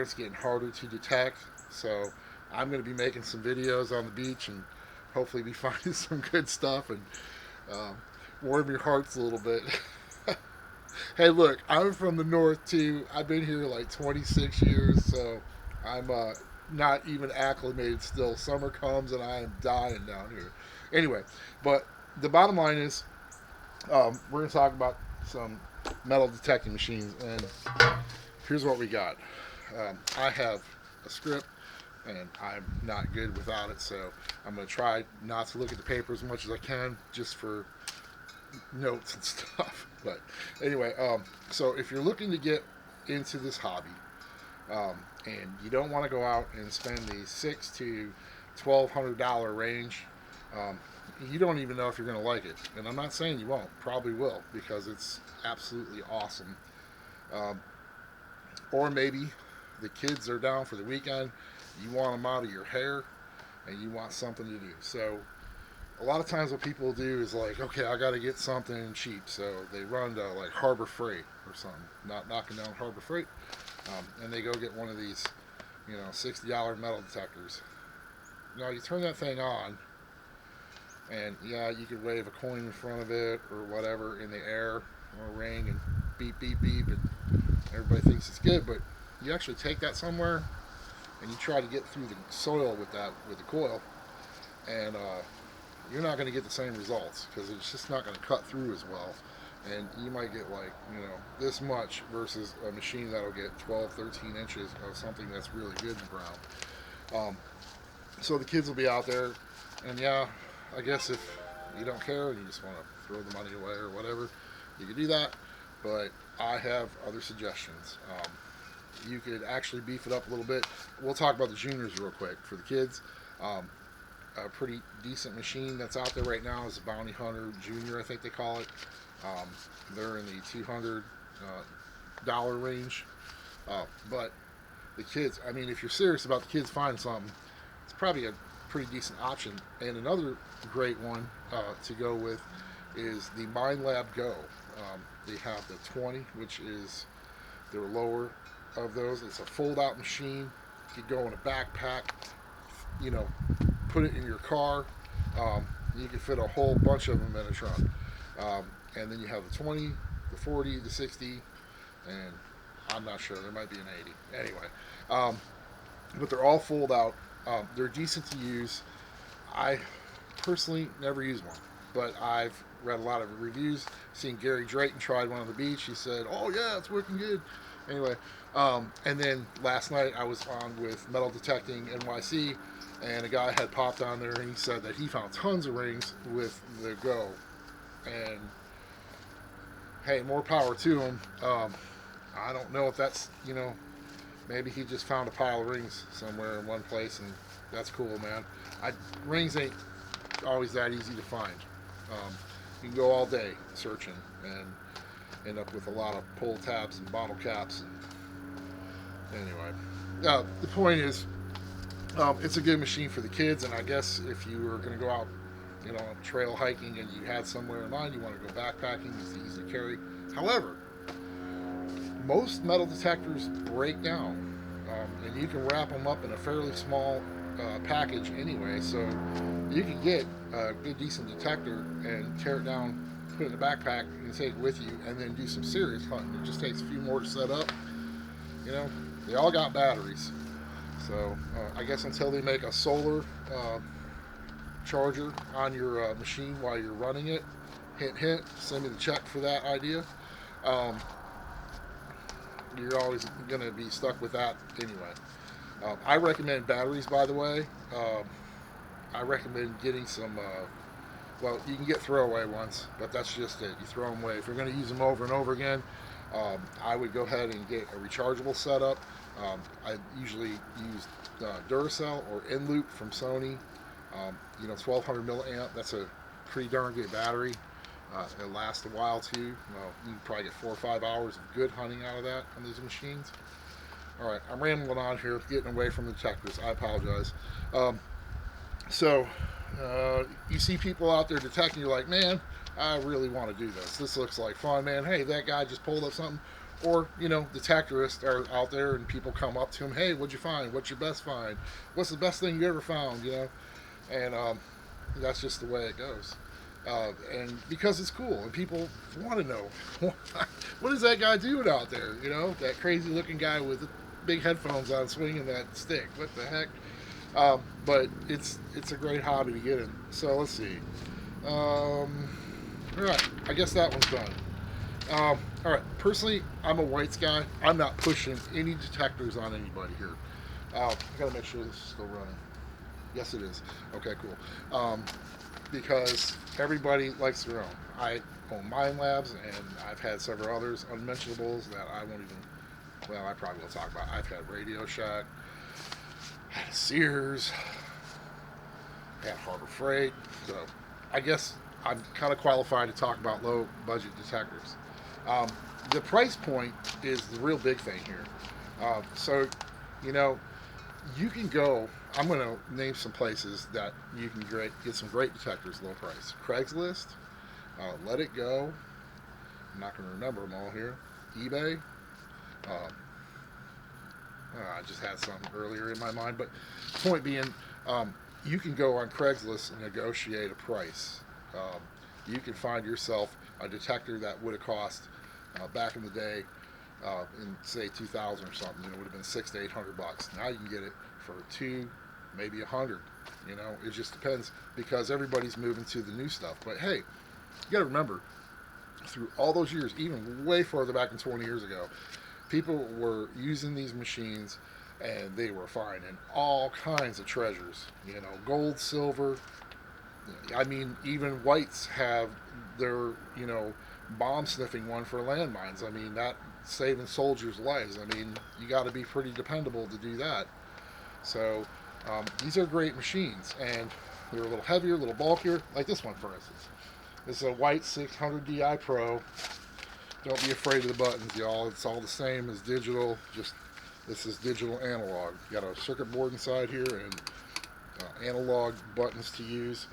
it's getting harder to detect. So I'm going to be making some videos on the beach and hopefully be finding some good stuff and um, warm your hearts a little bit. Hey, look, I'm from the north too. I've been here like 26 years, so I'm not even acclimated still. Summer comes and I am dying down here. Anyway, but the bottom line is we're going to talk about some metal detecting machines, and here's what we got. I have a script, and I'm not good without it, so I'm going to try not to look at the paper as much as I can just for notes and stuff. But anyway, so if you're looking to get into this hobby, and you don't want to go out and spend the $600 to $1,200 range, um, you don't even know if you're going to like it. And I'm not saying you won't. Probably will because it's absolutely awesome. Um, or maybe the kids are down for the weekend. You want them out of your hair, and you want something to do. So a lot of times what people do is like, okay, I got to get something cheap, so they run to like Harbor Freight or something, not knocking down Harbor Freight, and they go get one of these, $60 metal detectors. Now you turn that thing on, and yeah, you could wave a coin in front of it or whatever in the air or ring and beep beep beep, and everybody thinks it's good, but you actually take that somewhere and you try to get through the soil with the coil, and you're not going to get the same results because it's just not going to cut through as well. And you might get like, this much versus a machine that'll get 12, 13 inches of something that's really good in the ground. Um, so the kids will be out there, and yeah, I guess if you don't care and you just want to throw the money away or whatever, you can do that. But I have other suggestions. You could actually beef it up a little bit. We'll talk about the juniors real quick. For the kids, um, a pretty decent machine that's out there right now is a Bounty Hunter Junior, I think they call it. Um, they're in the $200 range. But the kids, I mean, if you're serious about the kids finding something, it's probably a pretty decent option. And another great one to go with is the Mind Lab Go. They have the 20, which is their lower of those. It's a fold out machine. You could go in a backpack, you know, put it in your car. You can fit a whole bunch of them in a trunk. And then you have the 20, the 40, the 60, and I'm not sure. There might be an 80. Anyway, um, but they're all fold out. They're decent to use. I personally never use one, but I've read a lot of reviews. Seen Gary Drayton tried one on the beach. He said, "Oh yeah, it's working good." Anyway, and then last night I was on with Metal Detecting NYC, and a guy had popped on there and he said that he found tons of rings with the Go, and hey, more power to him. I don't know if that's maybe he just found a pile of rings somewhere in one place, and that's cool, man. Rings ain't always that easy to find. Um, you can go all day searching and end up with a lot of pull tabs and bottle caps. And anyway, the point is, it's a good machine for the kids. And I guess if you were going to go out, trail hiking and you had somewhere in mind, you want to go backpacking, it's easy to carry. However, most metal detectors break down, and you can wrap them up in a fairly small package anyway. So you can get a good, decent detector and tear it down, put it in a backpack, and take it with you, and then do some serious hunting. It just takes a few more to set up. You know, they all got batteries. So I guess until they make a solar charger on your machine while you're running it, hint, hint, send me the check for that idea. Um, you're always going to be stuck with that anyway. I recommend batteries, by the way. I recommend getting some. Well, you can get throwaway ones, but that's just it. You throw them away. If you're going to use them over and over again, I would go ahead and get a rechargeable setup. I usually use Duracell or Inloop from Sony. 1200 milliamp. That's a pretty darn good battery. It lasts a while too. Well, you can probably get 4 or 5 hours of good hunting out of that on these machines. All right, I'm rambling on here, getting away from the detectors. I apologize. Um, so, you see people out there detecting, you're like, man, I really want to do this. This looks like fun, man. Hey, that guy just pulled up something. or detectorists are out there and people come up to them, hey, what'd you find? What's your best find? What's the best thing you ever found? And that's just the way it goes. And because it's cool and people want to know what is that guy doing out there? That crazy looking guy with the big headphones on, swinging that stick. What the heck? But it's a great hobby to get in. So let's see. All right, I guess that one's done. All right, personally, I'm a whites guy. I'm not pushing any detectors on anybody here. I gotta make sure this is still running. Yes, it is. Okay, cool. Because everybody likes their own. I own Mind Labs, and I've had several others, unmentionables, that I won't even. Well, I probably will talk about. I've had Radio Shack, had Sears, had Harbor Freight. So, I guess I'm kind of qualified to talk about low budget detectors. Um, the price point is the real big thing here. So, you know, you can go. I'm going to name some places that you can get some great detectors low price. Craigslist, Let It Go. I'm not going to remember them all here. eBay. Um, I just had some earlier in my mind, but point being, you can go on Craigslist and negotiate a price. You can find yourself a detector that would have cost back in the day, in say 2000 or something. It would have been $600 to $800. Now you can get it for two, maybe 100. It just depends because everybody's moving to the new stuff. But hey, you got to remember, through all those years, even way further back than 20 years ago, people were using these machines and they were finding all kinds of treasures. Gold, silver. I mean, even whites have their, bomb sniffing one for landmines. I mean, that saving soldiers' lives. I mean, you got to be pretty dependable to do that. So, these are great machines, and they're a little heavier, a little bulkier, like this one, for instance. This is a white 600 Di Pro. Don't be afraid of the buttons, y'all. It's all the same as digital. Just this is digital analog. You got a circuit board inside here and analog buttons to use.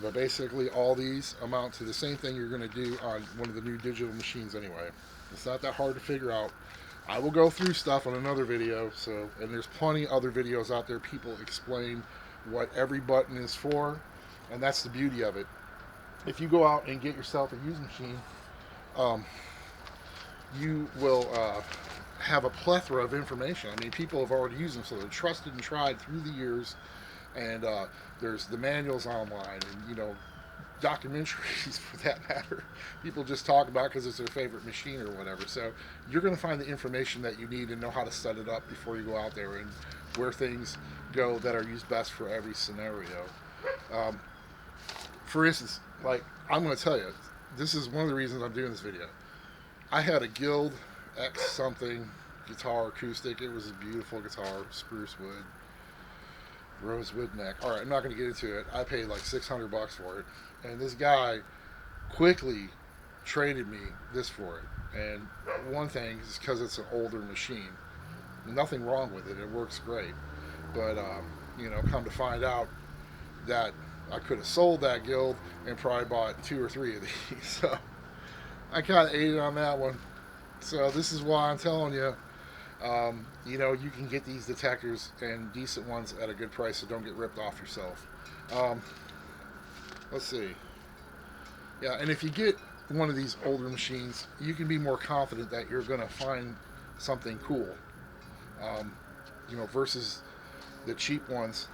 But basically, all these amount to the same thing you're going to do on one of the new digital machines anyway. It's not that hard to figure out. I will go through stuff on another video. And there's plenty of other videos out there. People explain what every button is for, and that's the beauty of it. If you go out and get yourself a used machine, um, you will have a plethora of information. I mean, people have already used them, so they're trusted and tried through the years. And there's the manuals online, and documentaries for that matter. People just talk about because it's their favorite machine or whatever. So you're going to find the information that you need and know how to set it up before you go out there and where things go that are used best for every scenario. Um, for instance, like I'm going to tell you, this is one of the reasons I'm doing this video. I had a Guild X something guitar acoustic. It was a beautiful guitar, spruce wood, rosewood neck. All right, I'm not going to get into it. I paid like $600 for it, and this guy quickly traded me this for it. And one thing is because it's an older machine, nothing wrong with it. It works great, but come to find out that I could have sold that Guild and probably bought two or three of these. So I kind of ate it on that one. So this is why I'm telling you, you can get these detectors and decent ones at a good price, so don't get ripped off yourself. Let's see. Yeah, and if you get one of these older machines, you can be more confident that you're going to find something cool. Versus the cheap ones.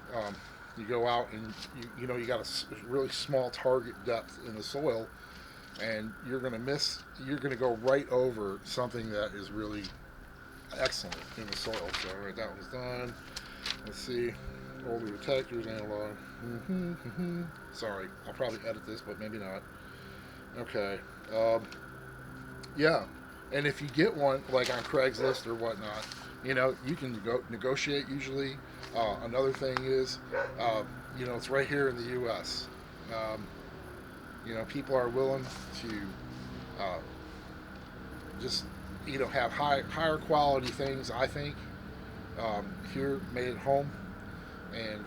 You go out and you got a really small target depth in the soil, and you're going to go right over something that is really excellent in the soil. So, all right, that one's done. Let's see. Older detectors, analog. Sorry, I'll probably edit this, but maybe not. Okay. Yeah. And if you get one, like on Craigslist or whatnot, you can negotiate usually. Another thing is, it's right here in the U.S. People are willing to just have higher quality things. I think here made at home, and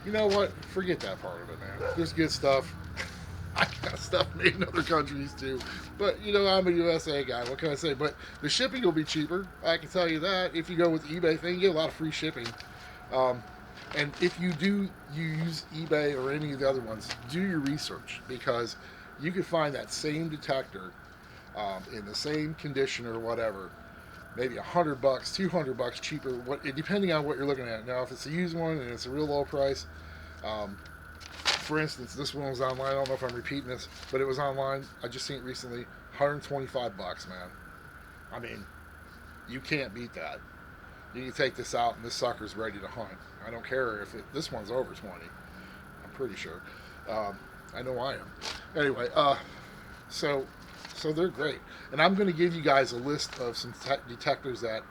you know what? Forget that part of it, man. There's good stuff. I got stuff made in other countries too. But you know, I'm a USA guy. What can I say? But the shipping will be cheaper. I can tell you that. If you go with the eBay thing, you get a lot of free shipping. Um, and if you do use eBay or any of the other ones, do your research because you can find that same detector in the same condition or whatever, maybe $100, $200 cheaper. What depending on what you're looking at. Now, if it's a used one and it's a real low price, um, for instance, this one was online. I don't know if I'm repeating this, but it was online. I just seen it recently. 125 bucks, man. I mean, you can't beat that. You can take this out and this sucker's ready to hunt. I don't care if this one's over 20. I'm pretty sure. Um, I know I am. Anyway, so so they're great, and I'm going to give you guys a list of some detectors that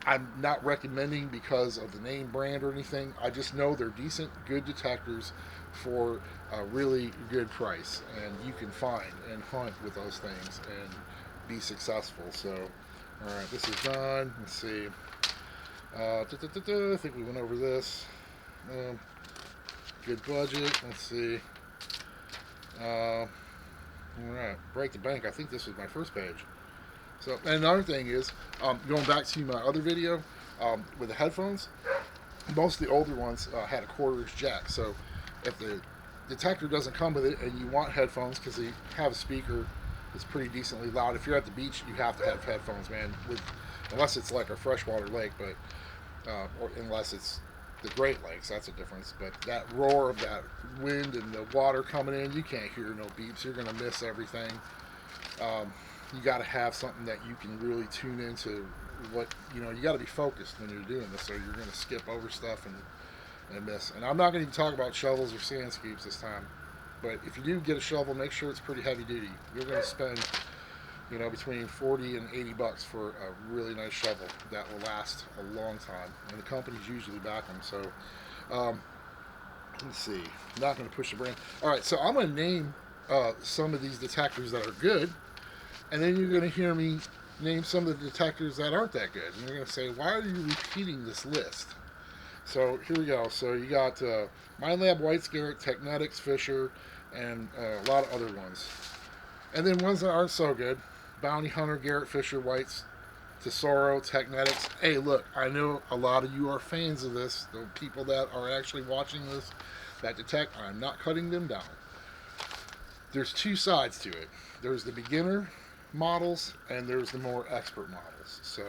I'm not recommending because of the name brand or anything. I just know they're decent, good detectors for a really good price, and you can find and hunt with those things and be successful. So, all right, this is done. Let's see. I think we went over this. Um, good budget. Let's see. All right, break the bank. I think this was my first page. So, and another thing is, going back to my other video with the headphones, most of the older ones had a quarter-inch jack. So, if the detector doesn't come with it and you want headphones because they have a speaker that's pretty decently loud, if you're at the beach, you have to have headphones, man. Unless it's like a freshwater lake, but or unless it's the Great Lakes, that's a difference. But that roar of that wind and the water coming in, you can't hear no beeps. You're gonna miss everything. You got to have something that you can really tune into. What you got to be focused when you're doing this, so you're going to skip over stuff and miss. And I'm not going to talk about shovels or sand scoops this time. But if you do get a shovel, make sure it's pretty heavy duty. You're going to spend between 40 and 80 bucks for a really nice shovel that will last a long time, and the companies usually back them. So let's see. I'm not going to push the brand. All right, so I'm going to name some of these detectors that are good, and then you're going to hear me name some of the detectors that aren't that good. And you're going to say, why are you repeating this list? So here we go. So you got MindLab, White Garrett, Technetics, Fisher, and a lot of other ones. And then ones that aren't so good. Bounty Hunter, Garrett, Fisher, Whites, Tesoro, Technetics. Hey, look, I know a lot of you are fans of this. The people that are actually watching this that detect, I'm not cutting them down. There's two sides to it. There's the beginner models and there's the more expert models. So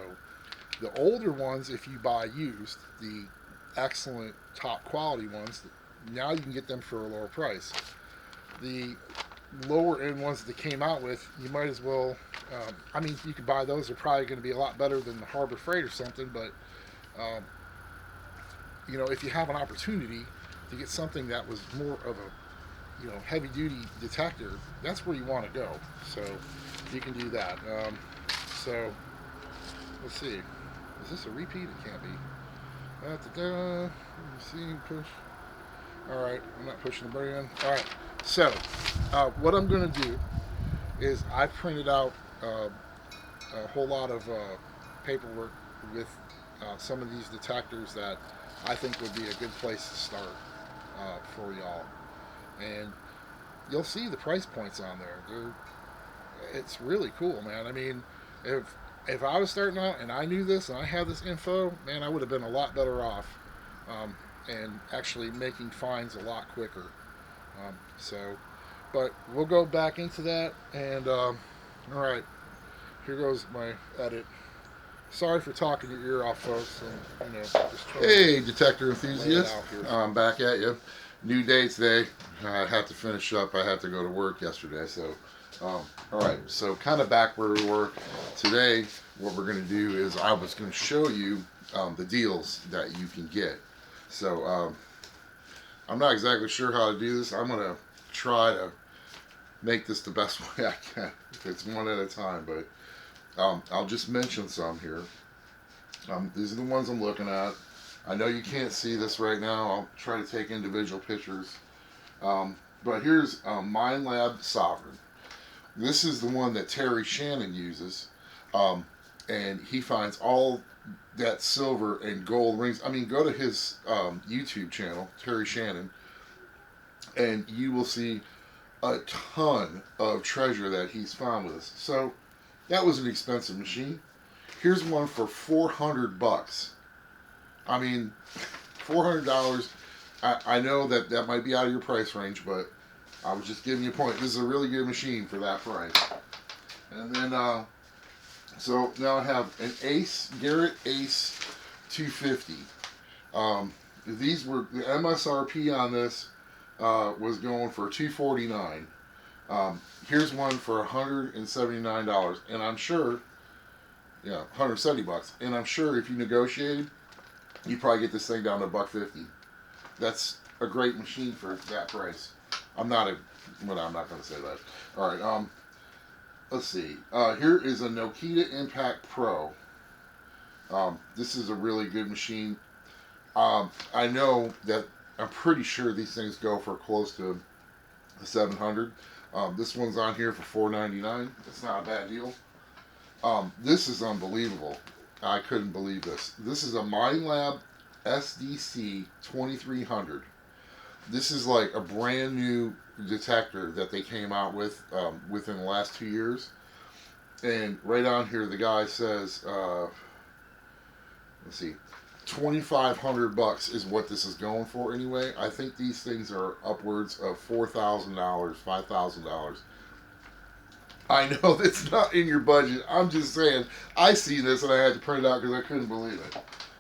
the older ones, if you buy used, the excellent top quality ones, now you can get them for a lower price. The lower end ones that they came out with, you might as well, you could buy those. They're probably going to be a lot better than the Harbor Freight or something, but if you have an opportunity to get something that was more of a heavy duty detector, that's where you want to go. So you can do that. So let's see. Is this a repeat? It can't be. Let me see. Push. All right. I'm not pushing the brand. All right. So what I'm going to do is I printed out a whole lot of paperwork with some of these detectors that I think would be a good place to start for y'all. And you'll see the price points on there. It's really cool, man. I mean, if I was starting out and I knew this and I had this info, man, I would have been a lot better off, and actually making finds a lot quicker. But we'll go back into that. And all right, here goes my edit. Sorry for talking your ear off, folks. Hey, detector enthusiasts, I'm back at you. New day today. I have to finish up. I had to go to work yesterday, so all right. So kind of back where we were today. What we're going to do is I was going to show you the deals that you can get. So I'm not exactly sure how to do this. I'm going to try to make this the best way I can. It's one at a time, but I'll just mention some here. These are the ones I'm looking at. I know you can't see this right now. I'll try to take individual pictures. But here's MindLab Sovereign. This is the one that Terry Shannon uses. And he finds all that silver and gold rings. I mean, go to his YouTube channel, Terry Shannon, and you will see a ton of treasure that he's found with us. So that was an expensive machine. Here's one for $400. I mean, $400. I know that that might be out of your price range, but I was just giving you a point. This is a really good machine for that price. And then, so now I have an Garrett Ace 250. These were the MSRP on this was going for $249. Here's one for $179, and I'm sure, yeah, $170. And I'm sure if you negotiated, you probably get this thing down to $150. That's a great machine for that price. I'm not I'm not going to say that. All right. Let's see. Here is a Nokia Impact Pro. This is a really good machine. I know that I'm pretty sure these things go for close to 700. This one's on here for $499. It's not a bad deal. This is unbelievable. I couldn't believe this. This is a MindLab SDC 2300. This is like a brand new detector that they came out with within the last 2 years. And right on here, the guy says, let's see, $2,500 is what this is going for anyway. I think these things are upwards of $4,000, $5,000. I know that's not in your budget. I'm just saying, I see this and I had to print it out because I couldn't believe it.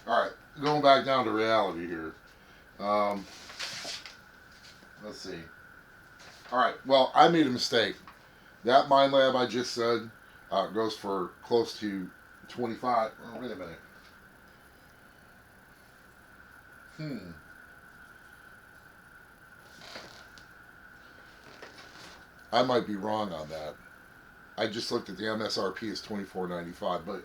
All right, going back down to reality here. Let's see. All right, well, I made a mistake. That MindLab I just said goes for close to 25. Oh, wait a minute. I might be wrong on that. I just looked at the MSRP as $24.95, but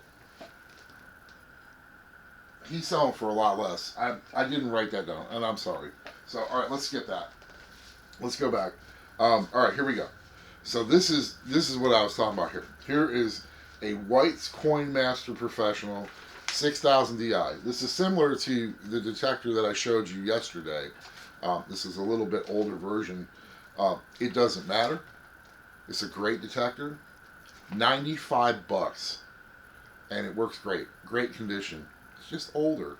he's selling for a lot less. I didn't write that down, and I'm sorry. So, all right, let's skip that. Let's go back. All right, here we go. So this is what I was talking about here. Here is a White's Coin Master Professional 6000 Di. This is similar to the detector that I showed you yesterday. This is a little bit older version. It doesn't matter. It's a great detector. $95, and it works great. Great condition. It's just older.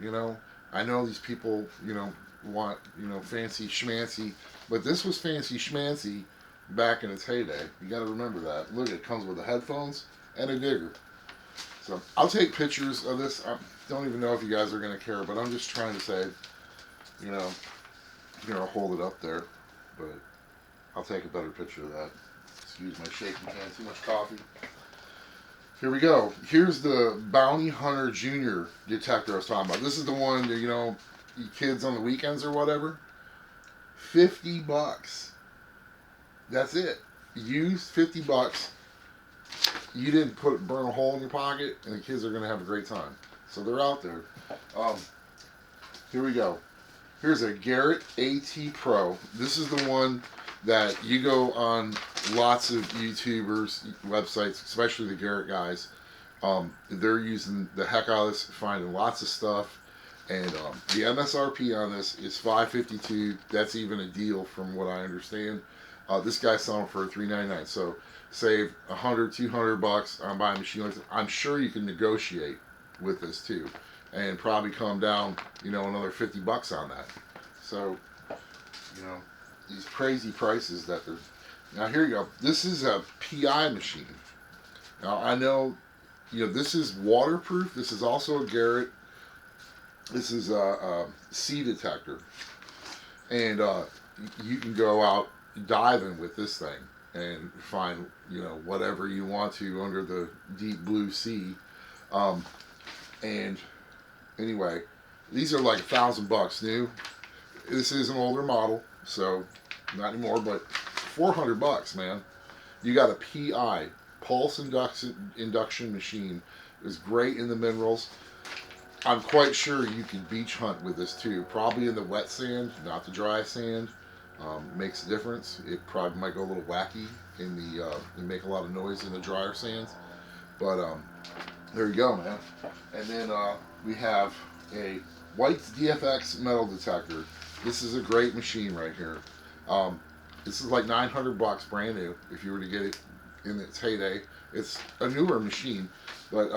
You know, I know these people, want, fancy schmancy, but this was fancy schmancy back in its heyday. You got to remember that. Look, it comes with the headphones and a digger. So I'll take pictures of this. I don't even know if you guys are going to care, but I'm just trying to say, here, I'll hold it up there, but I'll take a better picture of that. Excuse my shaking hand, too much coffee. Here we go. Here's the Bounty Hunter Junior detector I was talking about. This is the one that, you kids on the weekends or whatever. $50. That's it. Used $50. You didn't burn a hole in your pocket, and the kids are going to have a great time. So they're out there. Here we go. Here's a Garrett AT Pro. This is the one that you go on lots of YouTubers, websites, especially the Garrett guys. They're using the heck out of this, finding lots of stuff. And the MSRP on this is $552. That's even a deal from what I understand. This guy's selling for $399. So save $100, $200 on buying a machine like this. I'm sure you can negotiate with this too, and probably come down, another $50 on that. So, these crazy prices that they're. Now here you go. This is a PI machine. Now I know, this is waterproof. This is also a Garrett. This is a C detector, and you can go out diving with this thing and find whatever you want to under the deep blue sea. And anyway, these are like $1,000 new. This is an older model, so not anymore, but $400, man. You got a PI, pulse induction machine. It's great in the minerals. I'm quite sure you can beach hunt with this too. Probably in the wet sand, not the dry sand. Makes a difference. It probably might go a little wacky in the and make a lot of noise in the drier sands. But there you go, man. And then we have a White's DFX metal detector. This is a great machine right here. This is like 900 bucks brand new if you were to get it in its heyday. It's a newer machine, but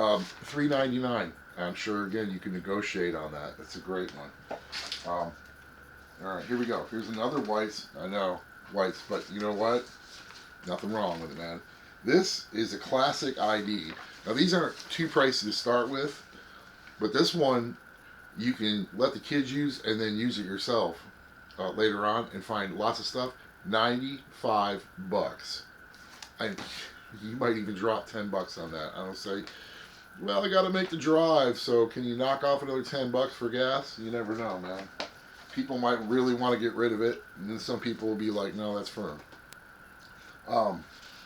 399. I'm sure again you can negotiate on that. It's a great one. Um, all right, here we go. Here's another whites. I know whites, but you know what? Nothing wrong with it, man. This is a classic ID. Now these aren't too pricey to start with, but this one you can let the kids use and then use it yourself later on and find lots of stuff. 95 bucks. And you might even drop 10 bucks on that. I don't say, well, I got to make the drive, so can you knock off another 10 bucks for gas? You never know, man. People might really want to get rid of it, and then some people will be like, no, that's firm.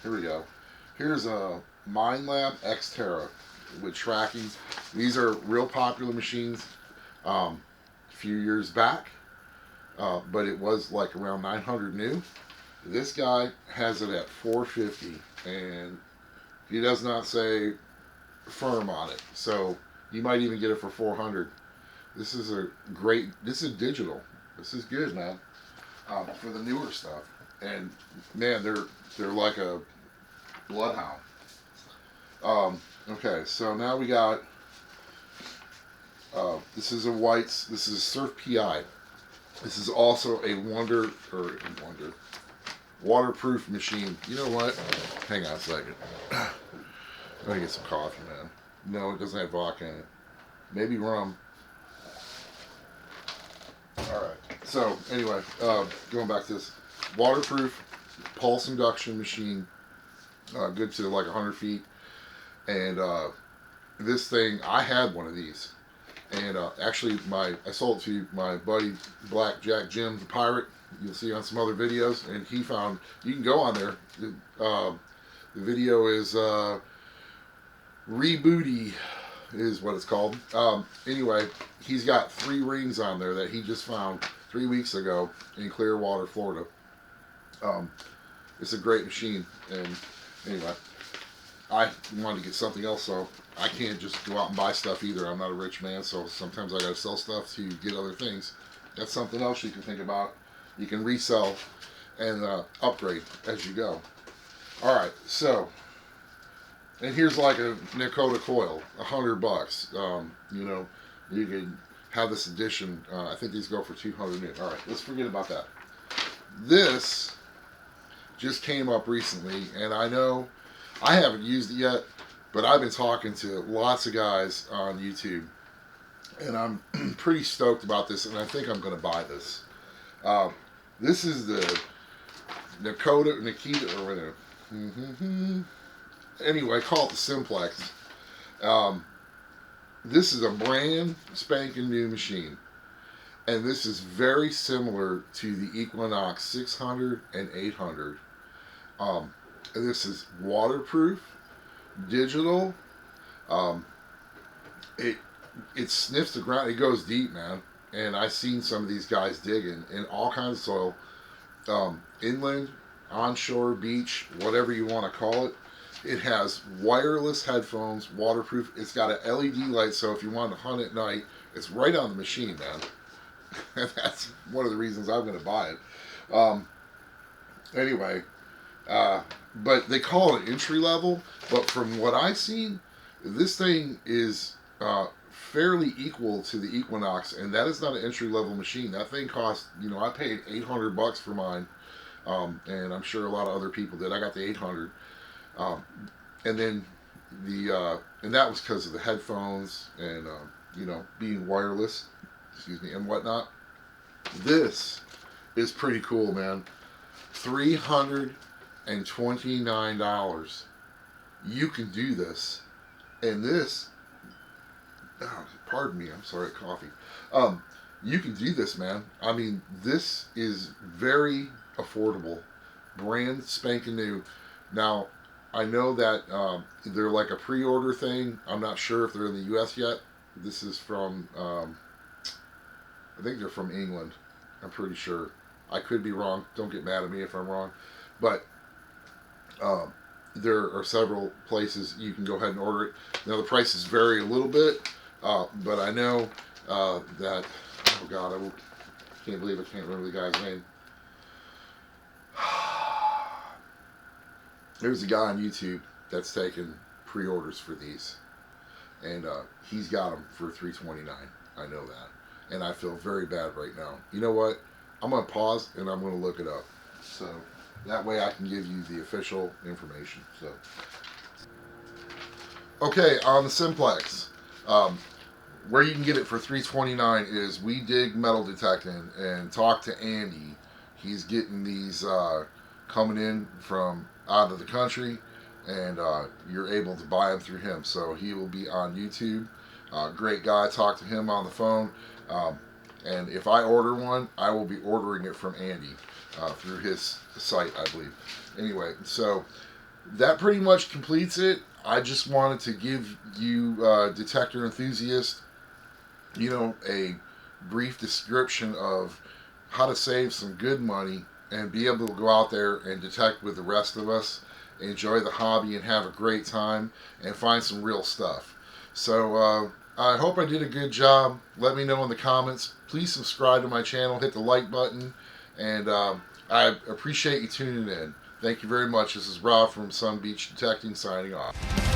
Here we go. Here's a MindLab Xterra with tracking. These are real popular machines a few years back, but it was like around 900 new. This guy has it at 450, and he does not say firm on it, so you might even get it for 400. This is a great. This is digital. This is good, man. For the newer stuff, and man, they're like a bloodhound. Okay, so now we got. This is a whites. This is a Surf PI. This is also a waterproof machine. You know what? Hang on a second. I'm gonna get some coffee, man. No, it doesn't have vodka in it. Maybe rum. All right. So anyway, going back to this waterproof pulse induction machine, good to like 100 feet, and this thing, I had one of these, and actually I sold it to my buddy Black Jack Jim the Pirate. You'll see on some other videos, and he found, you can go on there. The video is Rebooty is what it's called. Anyway, he's got 3 rings on there that he just found 3 weeks ago in Clearwater, Florida. It's a great machine, and anyway, I wanted to get something else, so I can't just go out and buy stuff either. I'm not a rich man, so sometimes I gotta sell stuff to get other things. That's something else you can think about. You can resell and upgrade as you go. All right, so, and here's like a Nakota coil, 100 bucks. You know, you can have this edition. I think these go for 200 new. All right, let's forget about that. This just came up recently, and I know I haven't used it yet, but I've been talking to lots of guys on YouTube, and I'm pretty stoked about this, and I think I'm going to buy this. This is the Nikita, or whatever. Anyway, call it the Simplex. This is a brand spanking new machine, and this is very similar to the Equinox 600 and 800. And this is waterproof, digital. It sniffs the ground. It goes deep, man. And I've seen some of these guys digging in all kinds of soil, inland, onshore, beach, whatever you want to call it. It has wireless headphones, waterproof. It's got an LED light, so if you want to hunt at night, it's right on the machine, man. And that's one of the reasons I'm going to buy it. Anyway, but they call it entry level. But from what I've seen, this thing is fairly equal to the Equinox, and that is not an entry level machine. That thing cost, you know, I paid 800 bucks for mine, and I'm sure a lot of other people did. I got the 800, and then and that was because of the headphones and you know, being wireless, excuse me, and whatnot. This is pretty cool, man. $329. You can do this, and this. Oh, pardon me, I'm sorry, coffee. You can do this, man. I mean, this is very affordable, brand spanking new. Now, I know that they're like a pre-order thing. I'm not sure if they're in the U.S. yet. This is from, I think they're from England. I'm pretty sure. I could be wrong. Don't get mad at me if I'm wrong. But there are several places you can go ahead and order it. Now, the prices vary a little bit. But I know that, oh God, I can't believe I can't remember the guy's name. There's a guy on YouTube that's taking pre-orders for these, and he's got them for $329. I know that, and I feel very bad right now. You know what? I'm gonna pause and I'm gonna look it up, so that way I can give you the official information. So, okay, on the Simplex, um, where you can get it for $329 is We Dig Metal Detecting, and talk to Andy. He's getting these coming in from out of the country, and you're able to buy them through him. So he will be on YouTube. Great guy. Talk to him on the phone. Um, and if I order one, I will be ordering it from Andy through his site, I believe. Anyway, so that pretty much completes it. I just wanted to give you, detector enthusiasts, a brief description of how to save some good money and be able to go out there and detect with the rest of us, enjoy the hobby and have a great time and find some real stuff. So I hope I did a good job. Let me know in the comments. Please subscribe to my channel, hit the like button, and I appreciate you tuning in. Thank you very much. This is Rob from Sun Beach Detecting signing off.